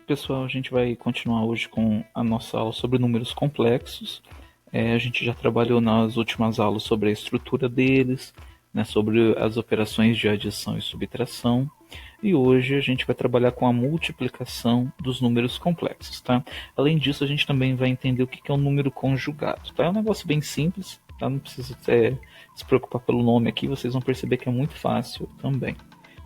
Pessoal, a gente vai continuar hoje com a nossa aula sobre números complexos. A gente já trabalhou nas últimas aulas sobre a estrutura deles, né, sobre as operações de adição e subtração. E hoje a gente vai trabalhar com a multiplicação dos números complexos, tá? Além disso, a gente também vai entender o que é um número conjugado, tá? É um negócio bem simples, tá? Não precisa se preocupar pelo nome aqui, vocês vão perceber que é muito fácil também.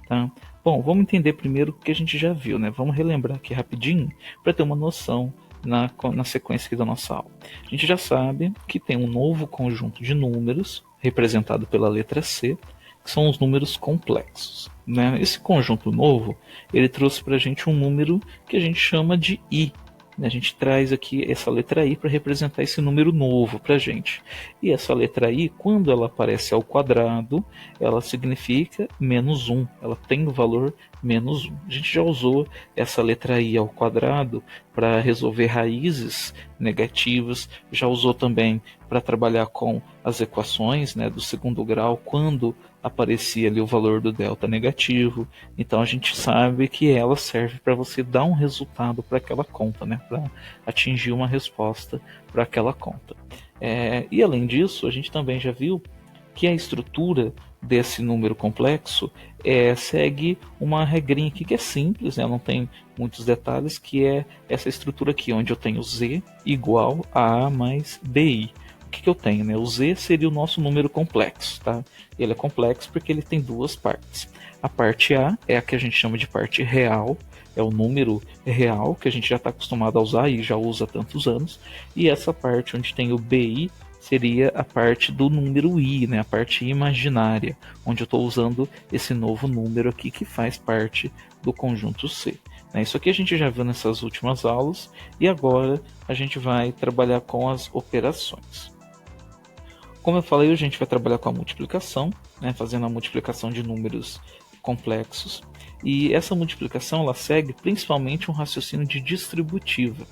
Tá? Bom, vamos entender primeiro o que a gente já viu, né? Vamos relembrar aqui rapidinho para ter uma noção na sequência aqui da nossa aula. A gente já sabe que tem um novo conjunto de números, representado pela letra C, que são os números complexos. Né? Esse conjunto novo, ele trouxe para a gente um número que a gente chama de I. A gente traz aqui essa letra I para representar esse número novo para a gente. E essa letra I, quando ela aparece ao quadrado, ela significa menos 1. Ela tem o valor menos 1. A gente já usou essa letra I ao quadrado para resolver raízes negativas. Já usou também para trabalhar com as equações, né, do segundo grau, quando aparecia ali o valor do delta negativo. Então a gente sabe que ela serve para você dar um resultado para aquela conta, né? Para atingir uma resposta para aquela conta. E além disso, a gente também já viu que a estrutura desse número complexo segue uma regrinha aqui que é simples, né? Não tem muitos detalhes, que é essa estrutura aqui, onde eu tenho z igual a mais bi. O que eu tenho, né? O z seria o nosso número complexo, tá? Ele é complexo porque ele tem duas partes. A parte A é a que a gente chama de parte real, é o número real que a gente já está acostumado a usar e já usa há tantos anos. E essa parte onde tem o bi seria a parte do número i, né? A parte imaginária, onde eu estou usando esse novo número aqui que faz parte do conjunto C. Isso aqui a gente já viu nessas últimas aulas e agora a gente vai trabalhar com as operações. Como eu falei, a gente vai trabalhar com a multiplicação, né, fazendo a multiplicação de números complexos. E essa multiplicação ela segue principalmente um raciocínio de distributiva.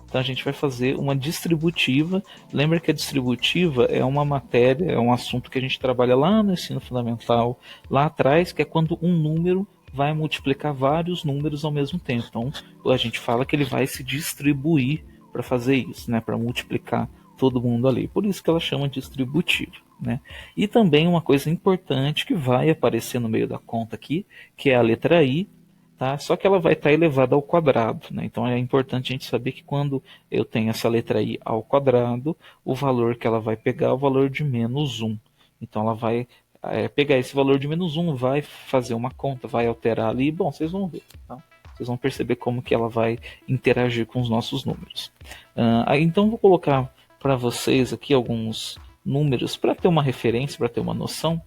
Então a gente vai fazer uma distributiva. Lembra que a distributiva é uma matéria, é um assunto que a gente trabalha lá no ensino fundamental, lá atrás, que é quando um número vai multiplicar vários números ao mesmo tempo. Então a gente fala que ele vai se distribuir para fazer isso, né, para multiplicar todo mundo ali. Por isso que ela chama distributiva. Né? E também uma coisa importante que vai aparecer no meio da conta aqui, que é a letra I, tá? Só que ela vai estar elevada ao quadrado. Né? Então é importante a gente saber que quando eu tenho essa letra I ao quadrado, o valor que ela vai pegar é o valor de menos 1. Então ela vai pegar esse valor de menos 1, vai fazer uma conta, vai alterar ali. Bom, vocês vão ver. Tá? Vocês vão perceber como que ela vai interagir com os nossos números. Então vou colocar para vocês aqui alguns números para ter uma referência, para ter uma noção.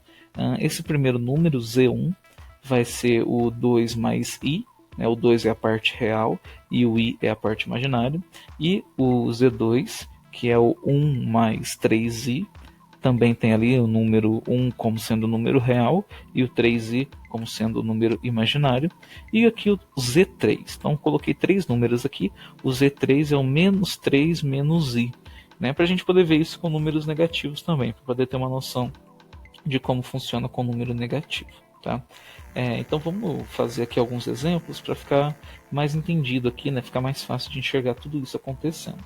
Esse primeiro número, Z1, vai ser o 2 mais i, né? O 2 é a parte real e o i é a parte imaginária. E o Z2, que é o 1 mais 3i, também tem ali o número 1 como sendo o número real e o 3i como sendo o número imaginário. E aqui o Z3. Então coloquei três números aqui. O Z3 é o menos 3 menos i. Né, para a gente poder ver isso com números negativos também, para poder ter uma noção de como funciona com número negativo. Tá? Então vamos fazer aqui alguns exemplos para ficar mais entendido aqui, né, ficar mais fácil de enxergar tudo isso acontecendo.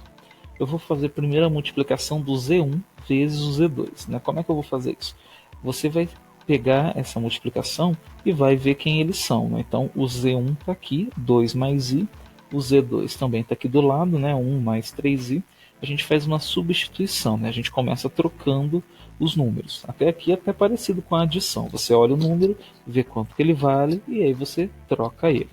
Eu vou fazer primeiro a multiplicação do Z1 vezes o Z2. Né? Como é que eu vou fazer isso? Você vai pegar essa multiplicação e vai ver quem eles são. Né? Então o Z1 está aqui, 2 mais i, o Z2 também está aqui do lado, né? 1 mais 3i. A gente faz uma substituição, né? A gente começa trocando os números. Até aqui é até parecido com a adição. Você olha o número, vê quanto que ele vale e aí você troca ele.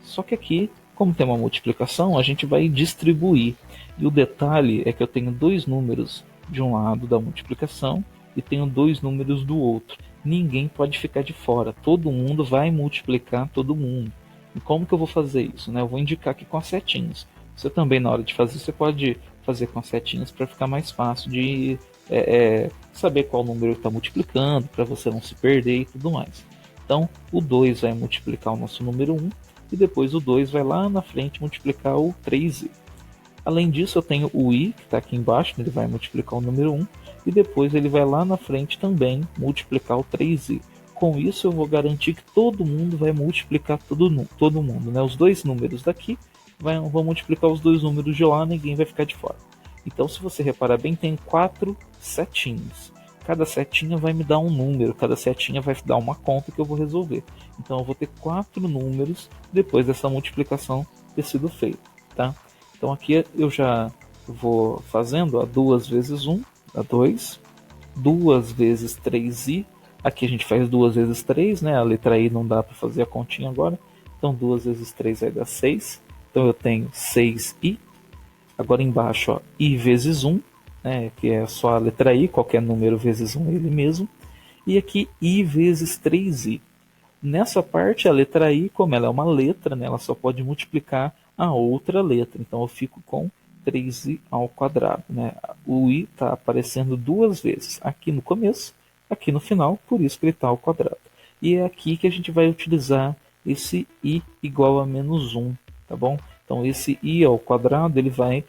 Só que aqui, como tem uma multiplicação, a gente vai distribuir. E o detalhe é que eu tenho dois números de um lado da multiplicação e tenho dois números do outro. Ninguém pode ficar de fora. Todo mundo vai multiplicar todo mundo. E como que eu vou fazer isso? Né? Eu vou indicar aqui com as setinhas. Você também, na hora de fazer, você pode fazer com setinhas para ficar mais fácil de saber qual número está multiplicando, para você não se perder e tudo mais. Então, o 2 vai multiplicar o nosso número 1 e depois o 2 vai lá na frente multiplicar o 3i. Além disso, eu tenho o i, que está aqui embaixo, ele vai multiplicar o número 1 e depois ele vai lá na frente também multiplicar o 3i. Com isso, eu vou garantir que todo mundo vai multiplicar todo mundo. Né? Os dois números daqui vou multiplicar os dois números de lá, ninguém vai ficar de fora. Então, se você reparar bem, tem 4 setinhas. Cada setinha vai me dar um número, cada setinha vai dar uma conta que eu vou resolver. Então, eu vou ter 4 números depois dessa multiplicação ter sido feita, tá? Então, aqui eu já vou fazendo 2 vezes 1 dá 2, 2 vezes 3i, aqui a gente faz 2 vezes 3, né? A letra i não dá para fazer a continha agora, então 2 vezes 3 vai dar 6, então eu tenho 6i. Agora embaixo, ó, i vezes 1, né, que é só a letra i, qualquer número vezes 1 ele mesmo. E aqui i vezes 3i. Nessa parte, a letra i, como ela é uma letra, né, ela só pode multiplicar a outra letra. Então eu fico com 3i ao quadrado. Né? O i está aparecendo duas vezes, aqui no começo, aqui no final, por isso que ele está ao quadrado. E é aqui que a gente vai utilizar esse i igual a menos 1, tá bom? Então esse i ao quadrado ele vai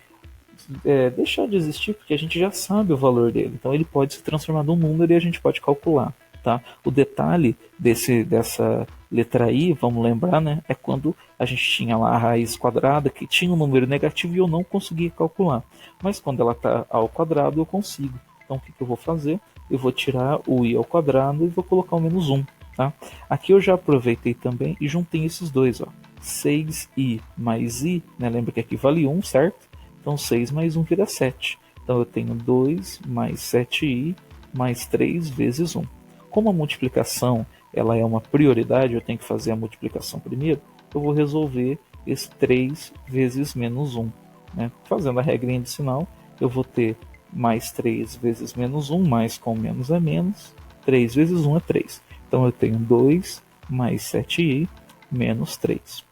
deixar de existir porque a gente já sabe o valor dele. Então ele pode se transformar num número e a gente pode calcular. Tá? O detalhe dessa letra i, vamos lembrar, né, é quando a gente tinha lá a raiz quadrada que tinha um número negativo e eu não conseguia calcular. Mas quando ela está ao quadrado eu consigo. Então o que eu vou fazer? Eu vou tirar o i ao quadrado e vou colocar o menos 1. Tá? Aqui eu já aproveitei também e juntei esses dois. Ó. 6i mais i, né, lembra que aqui vale 1, certo? Então 6 mais 1 vira 7. Então eu tenho 2 mais 7i mais 3 vezes 1. Como a multiplicação ela é uma prioridade, eu tenho que fazer a multiplicação primeiro, eu vou resolver esse 3 vezes menos 1. Né? Fazendo a regrinha de sinal, eu vou ter mais 3 vezes menos 1, mais com menos é menos, 3 vezes 1 é 3. Então eu tenho 2 mais 7i menos 3.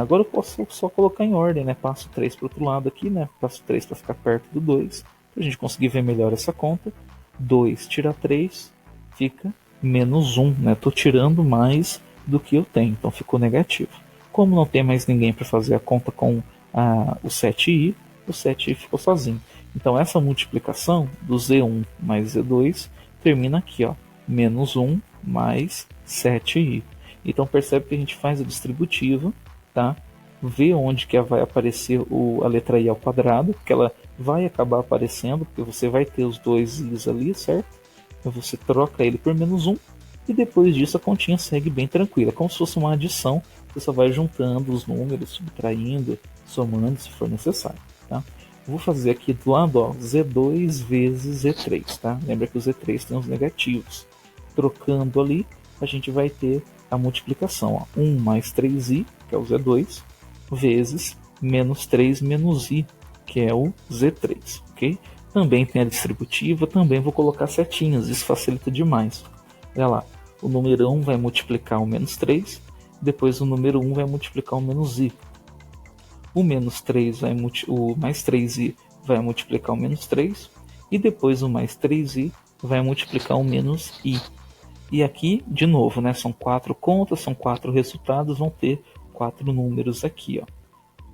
Agora eu posso só colocar em ordem, né? Passo 3 para o outro lado aqui, né? Passo 3 para ficar perto do 2, para a gente conseguir ver melhor essa conta. 2 tira 3, fica menos 1, né? Estou tirando mais do que eu tenho, então ficou negativo. Como não tem mais ninguém para fazer a conta com o 7i, o 7i ficou sozinho. Então essa multiplicação do z1 mais z2 termina aqui, ó, menos 1 mais 7i. Então percebe que a gente faz a distributiva, tá? Vê onde que vai aparecer a letra i ao quadrado, porque ela vai acabar aparecendo, porque você vai ter os dois i's ali, certo? Então você troca ele por menos 1 e depois disso a continha segue bem tranquila, como se fosse uma adição, você só vai juntando os números, subtraindo, somando se for necessário. Tá? Vou fazer aqui do lado, ó, z2 vezes z3. Tá? Lembra que o z3 tem os negativos. Trocando ali, a gente vai ter a multiplicação. Ó, 1 mais 3i, que é o z2, vezes menos 3 menos i, que é o z3. Ok? Também tem a distributiva, também vou colocar setinhas, isso facilita demais. Olha lá, o número 1 vai multiplicar o menos 3, depois o número 1 vai multiplicar o menos i. O menos 3 o mais 3i vai multiplicar o menos 3, e depois o mais 3i vai multiplicar o menos i. E aqui, de novo, né, são 4 contas, são 4 resultados, vão ter 4 números aqui. Ó.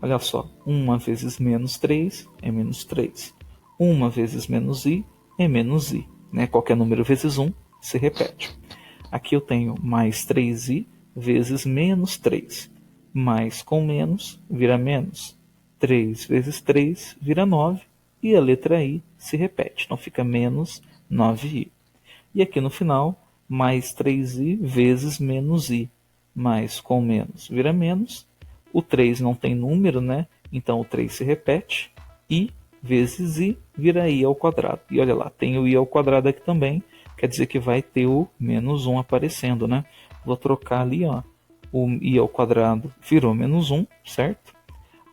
Olha só, 1 vezes menos 3 é menos 3. 1 vezes menos i é menos i. Né? Qualquer número vezes 1 se repete. Aqui eu tenho mais 3i vezes menos 3. Mais com menos vira menos. 3 vezes 3 vira 9. E a letra i se repete. Então fica menos 9i. E aqui no final, mais 3i vezes menos i. Mais com menos vira menos. O 3 não tem número, né? Então o 3 se repete. I vezes i vira i ao quadrado. E olha lá, tem o i ao quadrado aqui também, quer dizer que vai ter o menos 1 aparecendo, né? Vou trocar ali, ó, o i ao quadrado virou menos 1, certo?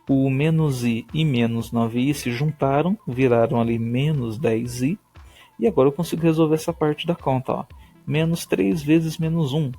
O menos i e menos 9i se juntaram, viraram ali menos 10i. E agora eu consigo resolver essa parte da conta, ó. Menos 3 vezes menos 1.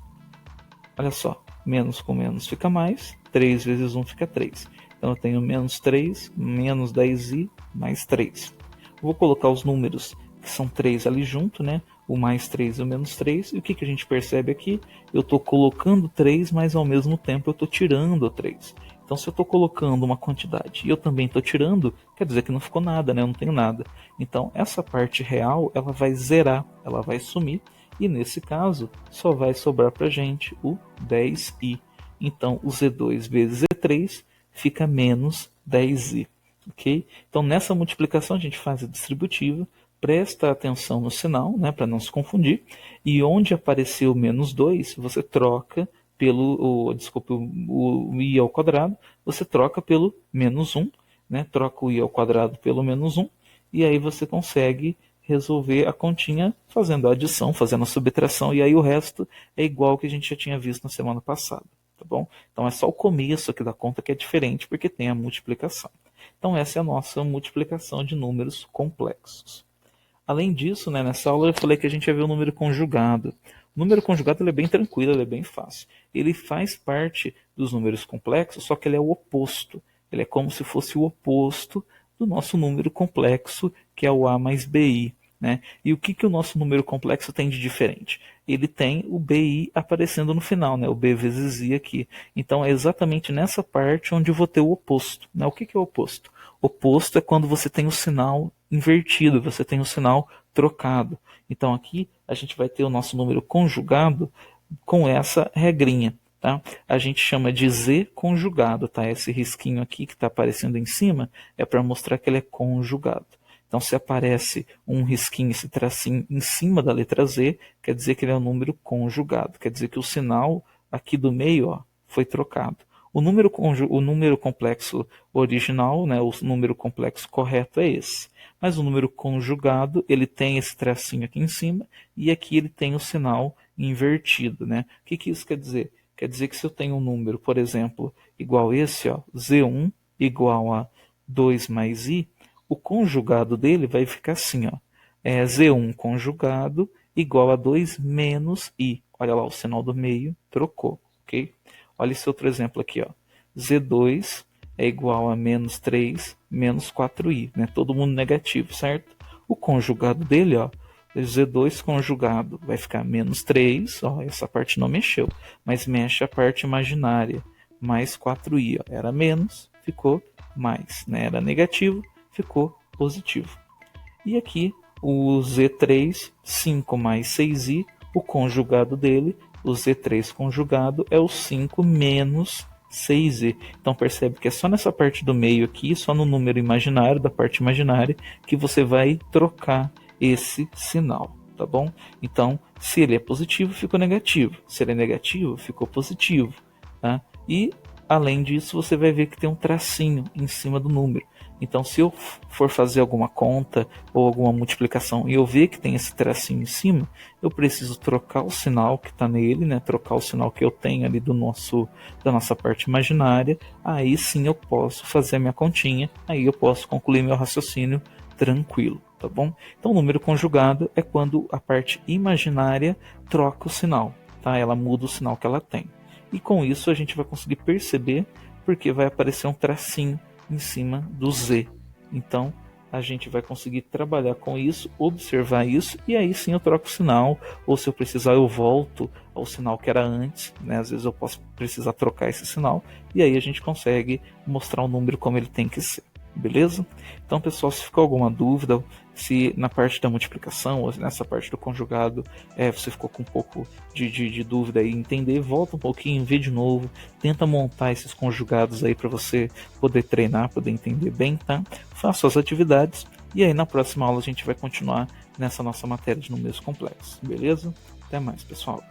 Olha só, menos com menos fica mais, 3 vezes 1 fica 3. Então eu tenho menos 3, menos 10i, mais 3. Vou colocar os números que são 3 ali junto, né? O mais 3 e o menos 3. E o que a gente percebe aqui? Eu estou colocando 3, mas ao mesmo tempo eu estou tirando 3. Então se eu estou colocando uma quantidade e eu também estou tirando, quer dizer que não ficou nada, né? Eu não tenho nada. Então essa parte real ela vai zerar, ela vai sumir. E nesse caso só vai sobrar para a gente o 10i. Então o z2 vezes z3 fica menos 10i. Ok? Então, nessa multiplicação, a gente faz a distributiva, presta atenção no sinal, né, para não se confundir, e onde apareceu menos 2, você troca pelo, o i ao quadrado, você troca pelo menos 1, né, troca o i ao quadrado pelo menos 1, e aí você consegue resolver a continha fazendo a adição, fazendo a subtração, e aí o resto é igual ao que a gente já tinha visto na semana passada. Tá bom? Então é só o começo aqui da conta que é diferente, porque tem a multiplicação. Então essa é a nossa multiplicação de números complexos. Além disso, né, nessa aula eu falei que a gente ia ver o número conjugado. O número conjugado ele é bem tranquilo, ele é bem fácil. Ele faz parte dos números complexos, só que ele é o oposto. Ele é como se fosse o oposto do nosso número complexo, que é o a mais bi. Né? E o que o nosso número complexo tem de diferente? Ele tem o bi aparecendo no final, né? O b vezes i aqui. Então é exatamente nessa parte onde eu vou ter o oposto. Né? O que é o oposto? Oposto é quando você tem o sinal invertido, você tem o sinal trocado. Então aqui a gente vai ter o nosso número conjugado com essa regrinha. Tá? A gente chama de z conjugado. Tá? Esse risquinho aqui que está aparecendo em cima é para mostrar que ele é conjugado. Então, se aparece um risquinho, esse tracinho em cima da letra Z, quer dizer que ele é um número conjugado. Quer dizer que o sinal aqui do meio foi trocado. O número complexo original, né, o número complexo correto é esse. Mas o número conjugado, ele tem esse tracinho aqui em cima e aqui ele tem o sinal invertido. Né? O que isso quer dizer? Quer dizer que se eu tenho um número, por exemplo, igual esse, Z1 igual a 2 mais i, o conjugado dele vai ficar assim, Z1 conjugado igual a 2 menos i. Olha lá, o sinal do meio trocou, ok? Olha esse outro exemplo aqui, Z2 é igual a menos 3 menos 4i, né? Todo mundo negativo, certo? O conjugado dele, Z2 conjugado vai ficar menos 3, essa parte não mexeu, mas mexe a parte imaginária, mais 4i, era menos, ficou mais, né? Era negativo, ficou positivo. E aqui o Z3, 5 mais 6i, o conjugado dele, o Z3 conjugado é o 5 menos 6i. Então percebe que é só nessa parte do meio aqui, só no número imaginário, da parte imaginária, que você vai trocar esse sinal, tá bom? Então, se ele é positivo, ficou negativo. Se ele é negativo, ficou positivo. Tá? E, além disso, você vai ver que tem um tracinho em cima do número. Então, se eu for fazer alguma conta ou alguma multiplicação e eu ver que tem esse tracinho em cima, eu preciso trocar o sinal que está nele, né? Trocar o sinal que eu tenho ali da nossa parte imaginária. Aí sim eu posso fazer a minha continha, aí eu posso concluir meu raciocínio tranquilo, tá bom? Então, o número conjugado é quando a parte imaginária troca o sinal, tá? Ela muda o sinal que ela tem. E com isso a gente vai conseguir perceber porque vai aparecer um tracinho em cima do Z. Então a gente vai conseguir trabalhar com isso, observar isso e aí sim eu troco o sinal, ou se eu precisar eu volto ao sinal que era antes, né? Às vezes eu posso precisar trocar esse sinal e aí a gente consegue mostrar o número como ele tem que ser. Beleza? Então, pessoal, se ficou alguma dúvida, se na parte da multiplicação ou nessa parte do conjugado você ficou com um pouco de dúvida e entender, volta um pouquinho, vê de novo, tenta montar esses conjugados aí para você poder treinar, poder entender bem, tá? Faça as atividades e aí na próxima aula a gente vai continuar nessa nossa matéria de números complexos, beleza? Até mais, pessoal!